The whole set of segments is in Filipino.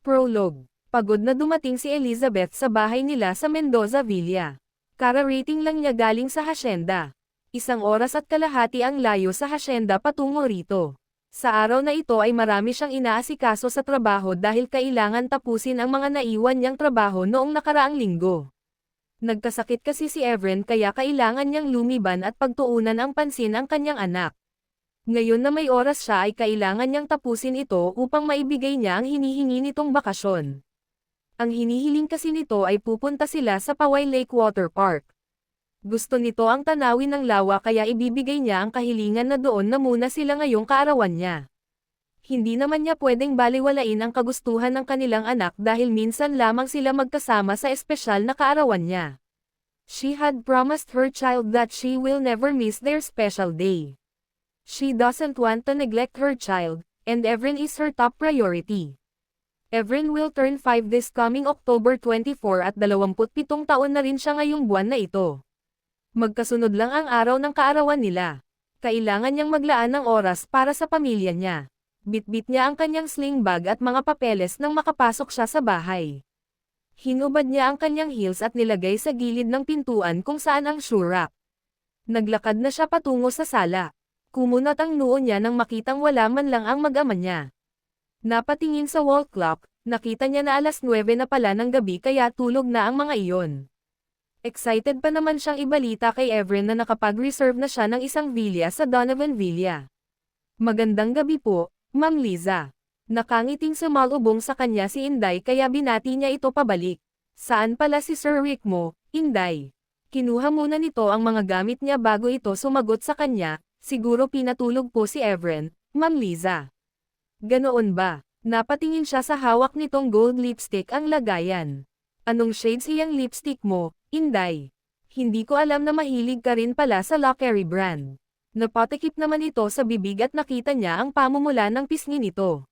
Prologue. Pagod na dumating si Elizabeth sa bahay nila sa Mendoza Villa. Kararating lang niya galing sa hasyenda. 1 oras at kalahati ang layo sa hasyenda patungo rito. Sa araw na ito ay marami siyang inaasikaso sa trabaho dahil kailangan tapusin ang mga naiwan niyang trabaho noong nakaraang linggo. Nagkasakit kasi si Evren kaya kailangan niyang lumiban at pagtuunan ang pansin ang kanyang anak. Ngayon na may oras siya ay kailangan niyang tapusin ito upang maibigay niya ang hinihingi nitong bakasyon. Ang hinihiling kasi nito ay pupunta sila sa Poway Lake Water Park. Gusto nito ang tanawin ng lawa kaya ibibigay niya ang kahilingan na doon na muna sila ngayong kaarawan niya. Hindi naman niya pwedeng baliwalain ang kagustuhan ng kanilang anak dahil minsan lamang sila magkasama sa espesyal na kaarawan niya. She had promised her child that she will never miss their special day. She doesn't want to neglect her child, and Evren is her top priority. Evren will turn 5 this coming October 24 at 27 taon na rin siya ngayong buwan na ito. Magkasunod lang ang araw ng kaarawan nila. Kailangan niyang maglaan ng oras para sa pamilya niya. Bitbit niya ang kanyang sling bag at mga papeles nang makapasok siya sa bahay. Hinubad niya ang kanyang heels at nilagay sa gilid ng pintuan kung saan ang shoe rack. Naglakad na siya patungo sa sala. Kumunat ang noo niya nang makitang wala man lang ang mag-ama niya. Napatingin sa wall clock, nakita niya na alas 9 na pala ng gabi kaya tulog na ang mga iyon. Excited pa naman siyang ibalita kay Evren na nakapag-reserve na siya ng isang villa sa Donovan Villa. Magandang gabi po, Ma'am Liza. Nakangiting sumalubong sa kanya si Inday kaya binati niya ito pabalik. Saan pala si Sir Rick mo, Inday? Kinuha muna nito ang mga gamit niya bago ito sumagot sa kanya, siguro pinatulog po si Evren, Ma'am Liza. Ganoon ba? Napatingin siya sa hawak nitong gold lipstick ang lagayan. Anong shades iyang lipstick mo, Inday? Hindi ko alam na mahilig ka rin pala sa Lockery brand. Napatikip naman ito sa bibig at nakita niya ang pamumula ng pisngi nito.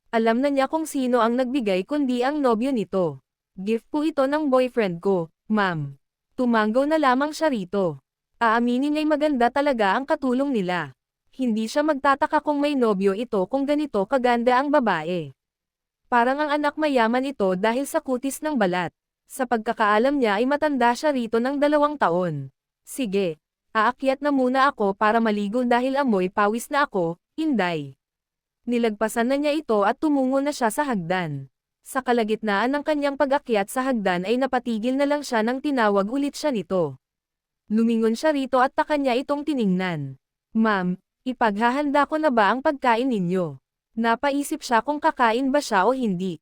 Alam na niya kung sino ang nagbigay kundi ang nobyo nito. Gift po ito ng boyfriend ko, ma'am. Tumanggaw na lamang siya rito. Aaminin niya'y maganda talaga ang katulong nila. Hindi siya magtataka kung may nobyo ito kung ganito kaganda ang babae. Parang ang anak mayaman ito dahil sa kutis ng balat. Sa pagkakaalam niya ay matanda siya rito ng 2 taon. Sige, aakyat na muna ako para maligo dahil amoy pawis na ako, Inday. Nilagpasan na niya ito at tumungo na siya sa hagdan. Sa kalagitnaan ng kanyang pag-akyat sa hagdan ay napatigil na lang siya nang tinawag ulit siya nito. Lumingon siya rito at taka niya itong tiningnan. Ma'am, ipaghahanda ko na ba ang pagkain ninyo? Napaisip siya kung kakain ba siya o hindi.